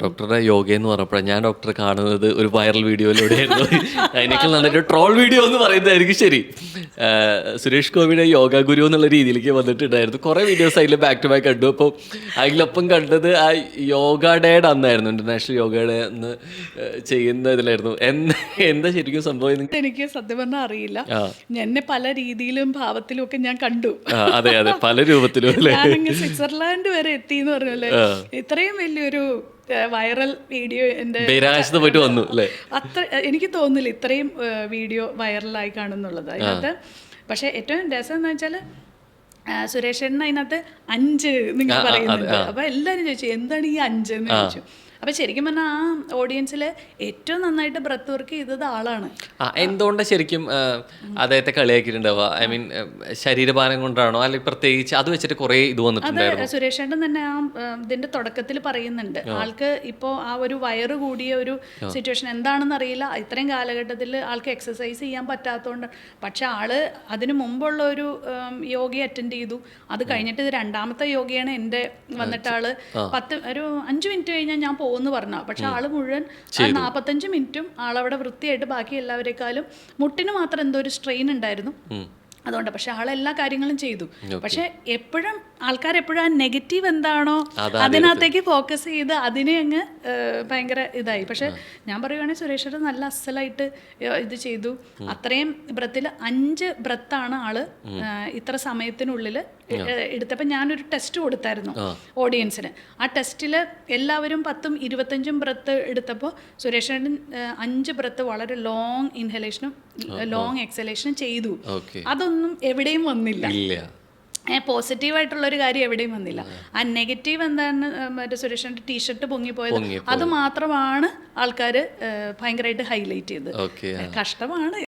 ഡോക്ടറുടെ യോഗ എന്ന് പറഞ്ഞപ്പോൾ ഞാൻ ഡോക്ടറെ കാണുന്നത് ഒരു വൈറൽ വീഡിയോയിലൂടെയായിരുന്നു. അതിനേക്കാൾ നല്ലൊരു ട്രോൾ വീഡിയോ എന്ന് പറയുന്നതായിരിക്കും ശരി. സുരേഷ് ഗോപിയുടെ യോഗ ഗുരു എന്നുള്ള രീതിയിലേക്ക് വന്നിട്ടുണ്ടായിരുന്നു. കുറേ വീഡിയോസ് അതിൽ ബാക്ക് ടു ബാക്ക് കണ്ടു. അപ്പോൾ അതിലൊപ്പം കണ്ടത് ആ യോഗ ഡേയുടെ അന്നായിരുന്നു, ഇന്റർനാഷണൽ യോഗ ഡേ അന്ന് ചെയ്യുന്ന ഇതിലായിരുന്നു. എന്താ ശരിക്കും സംഭവം? എനിക്ക് സത്യം പറഞ്ഞാൽ അറിയില്ല. എന്നെ പല രീതിയിലും ഭാവത്തിലും ഒക്കെ ഞാൻ കണ്ടു. അതെ അതെ, പല രൂപത്തിലും ഞാനങ്ങ് സ്വിറ്റ്സർലാൻഡ് വരെ എത്തി എന്ന് പറഞ്ഞല്ലേ. ഇത്രയും വലിയൊരു വൈറൽ വീഡിയോ എൻ്റെ പോയിട്ട് വന്നു അല്ലേ? അത്ര എനിക്ക് തോന്നുന്നില്ല ഇത്രയും വീഡിയോ വൈറലായി കാണുന്നുള്ളത് അതിനകത്ത്. പക്ഷെ ഏറ്റവും രസം എന്ന് വെച്ചാൽ സുരേഷേട്ടൻ അതിനകത്ത് 5 നിങ്ങൾ പറയുന്നുണ്ട്. അപ്പൊ എല്ലാവരും ചോദിച്ചു എന്താണ് ഈ 5 എന്ന് ചോദിച്ചു. അപ്പൊ ശരിക്കും പറഞ്ഞാൽ ആ ഓഡിയൻസിൽ ഏറ്റവും നന്നായിട്ട് ബ്രത്ത് വർക്ക് ചെയ്തത് ആളാണ്. എന്തുകൊണ്ടാണ് ശരിക്കും അദ്ദേഹത്തെ കളിയാക്കിയിട്ടുണ്ടാവുക? ഐ മീൻ ശരീരഭാരം കൊണ്ടാണോ, അല്ലെങ്കിൽ പ്രത്യേകിച്ച് അത് വെച്ചിട്ട് കുറെ ഇത് വന്നിട്ടുണ്ടായിരുന്നു? അത് സുരേഷേട്ടൻ തന്നെ ആ ഇതിന്റെ തുടക്കത്തിൽ പറയുന്നുണ്ട്. ആൾക്ക് ഇപ്പോൾ ആ ഒരു വയറ് കൂടിയ ഒരു സിറ്റുവേഷൻ എന്താണെന്ന് അറിയില്ല. ഇത്രയും കാലഘട്ടത്തിൽ ആൾക്ക് എക്സസൈസ് ചെയ്യാൻ പറ്റാത്തതുകൊണ്ട്. പക്ഷെ ആള് അതിനു മുമ്പുള്ള ഒരു യോഗയെ അറ്റൻഡ് ചെയ്തു. അത് കഴിഞ്ഞിട്ട് ഇത് 2ാമത്തെ യോഗയാണ് എൻ്റെ വന്നിട്ട് ആള് 5 മിനിറ്റ് കഴിഞ്ഞാൽ ഞാൻ പോകുന്നു പറഞ്ഞ. പക്ഷെ ആള് മുഴുവൻ 45 മിനിറ്റും ആളവിടെ വൃത്തിയായിട്ട് ബാക്കി എല്ലാവരെക്കാളും മുട്ടിന് മാത്രം എന്തോ ഒരു സ്ട്രെയിൻ ഉണ്ടായിരുന്നു. അതുകൊണ്ട് പക്ഷെ ആളെല്ലാ കാര്യങ്ങളും ചെയ്തു. പക്ഷെ എപ്പോഴും ആൾക്കാരെപ്പോഴും ആ നെഗറ്റീവ് എന്താണോ അതിനകത്തേക്ക് ഫോക്കസ് ചെയ്ത് അതിനെ അങ്ങ് ഭയങ്കര ഇതായി. പക്ഷെ ഞാൻ പറയുവാണെങ്കിൽ സുരേഷേട്ടൻ നല്ല അസലായിട്ട് ഇത് ചെയ്തു. അത്രയും ബ്രത്തിൽ 5 ബ്രത്താണ് ആള് ഇത്ര സമയത്തിനുള്ളിൽ എടുത്തപ്പോൾ ഞാനൊരു ടെസ്റ്റ് കൊടുത്തായിരുന്നു ഓഡിയൻസിന്. ആ ടെസ്റ്റിൽ എല്ലാവരും 10ഉം 25ഉം ബ്രത്ത് എടുത്തപ്പോൾ സുരേഷേട്ടൻ 5 ബ്രത്ത് വളരെ ലോങ് ഇൻഹലേഷനും ലോങ് എക്സലേഷനും ചെയ്തു. അതൊന്നും എവിടെയും വന്നില്ല. പോസിറ്റീവായിട്ടുള്ളൊരു കാര്യം എവിടെയും വന്നില്ല. ആ നെഗറ്റീവ് എന്താണ്, മറ്റേ സുരേഷിന്റെ ടീഷർട്ട് പൊങ്ങിപ്പോയത്, അത് മാത്രമാണ് ആൾക്കാർ ഭയങ്കരമായിട്ട് ഹൈലൈറ്റ് ചെയ്തത്. കഷ്ടമാണ്.